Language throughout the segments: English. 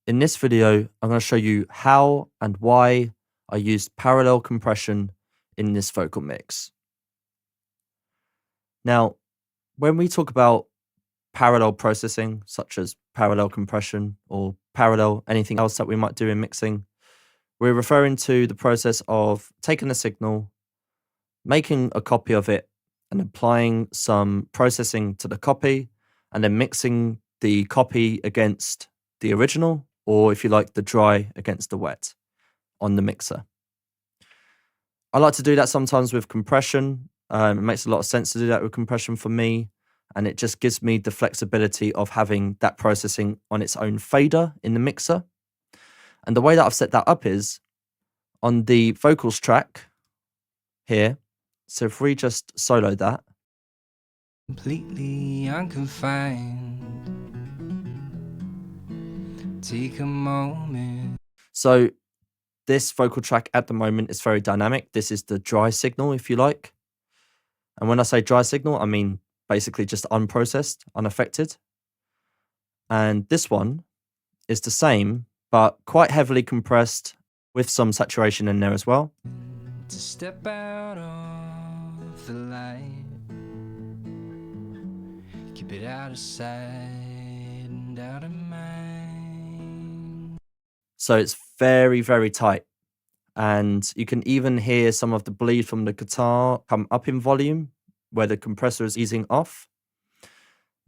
In this video, I'm going to show you how and why I used parallel compression in this vocal mix. Now, when we talk about parallel processing, such as parallel compression or parallel anything else that we might do in mixing, we're referring to the process of taking a signal, making a copy of it, and applying some processing to the copy, and then mixing the copy against the original, or if you like, the dry against the wet on the mixer. I like to do that sometimes with compression. It makes a lot of sense to do that with compression for me, and it just gives me the flexibility of having that processing on its own fader in the mixer. And the way that I've set that up is on the vocals track here. So if we just solo that. Completely unconfined. Take a moment. So this vocal track at the moment is very dynamic. This is the dry signal, if you like. And when I say dry signal, I mean basically just unprocessed, unaffected. And this one is the same, but quite heavily compressed with some saturation in there as well. To step out of the light, keep it out of sight and out of mind. So it's very, very tight. And you can even hear some of the bleed from the guitar come up in volume where the compressor is easing off.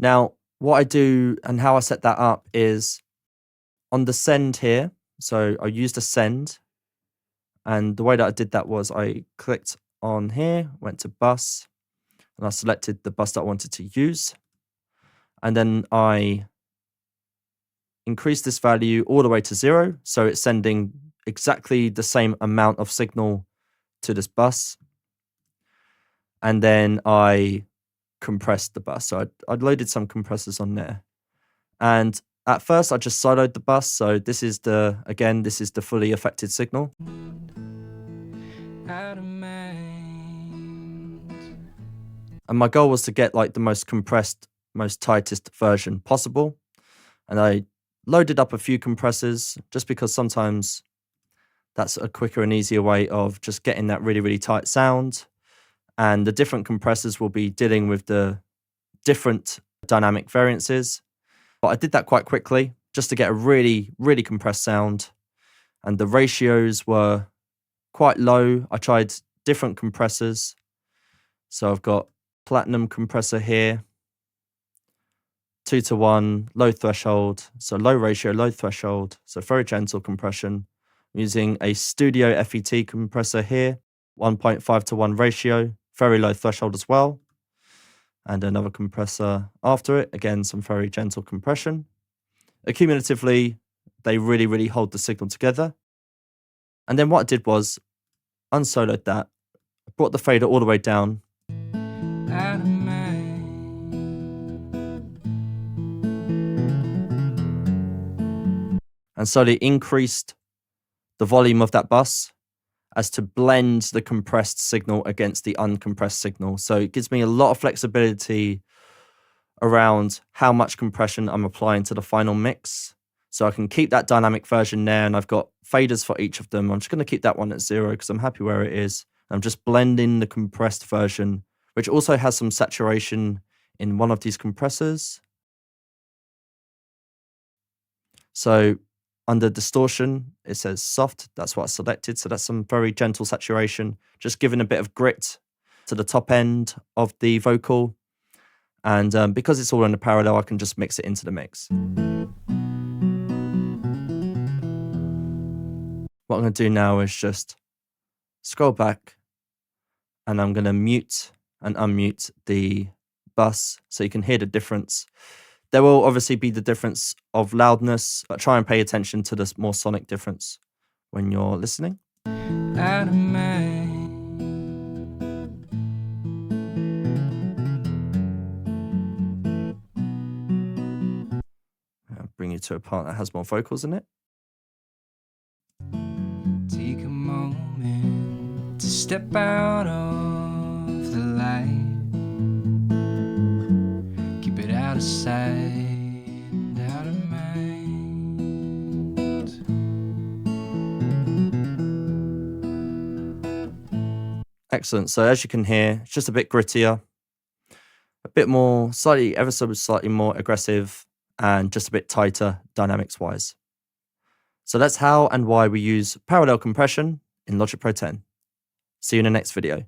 Now, what I do and how I set that up is on the send here. So I used a send. And the way that I did that was I clicked on here, went to bus, and I selected the bus that I wanted to use. And then I increased this value all the way to 0. So it's sending exactly the same amount of signal to this bus. And then I compressed the bus. So I loaded some compressors on there. And at first I just siloed the bus. So this is the fully affected signal. Out of mind. And my goal was to get like the most compressed, most tightest version possible. And I loaded up a few compressors just because sometimes that's a quicker and easier way of just getting that really, really tight sound. And the different compressors will be dealing with the different dynamic variances. But I did that quite quickly just to get a really, really compressed sound. And the ratios were quite low. I tried different compressors. So I've got platinum compressor here, 2:1, low threshold. So low ratio, low threshold. So very gentle compression. I'm using a Studio FET compressor here, 1.5:1 ratio, very low threshold as well. And another compressor after it, again, some very gentle compression. Accumulatively, they really, really hold the signal together. And then what I did was unsoloed that, brought the fader all the way down. Out of mind. And slowly increased the volume of that bus as to blend the compressed signal against the uncompressed signal. So it gives me a lot of flexibility around how much compression I'm applying to the final mix. So I can keep that dynamic version there, and I've got faders for each of them. I'm just going to keep that one at 0 because I'm happy where it is. I'm just blending the compressed version, which also has some saturation in one of these compressors. So under distortion, it says soft. That's what I selected. So that's some very gentle saturation, just giving a bit of grit to the top end of the vocal. And because it's all in a parallel, I can just mix it into the mix. What I'm going to do now is just scroll back, and I'm going to mute and unmute the bus so you can hear the difference. There will obviously be the difference of loudness, but try and pay attention to this more sonic difference when you're listening. Out of mind. I'll bring you to a part that has more vocals in it. Take a moment to step out of the light. Keep it out of sight and out of mind. Excellent. So as you can hear, it's just a bit grittier, a bit more, ever so slightly more aggressive, and just a bit tighter dynamics-wise. So that's how and why we use parallel compression in Logic Pro 10. See you in the next video.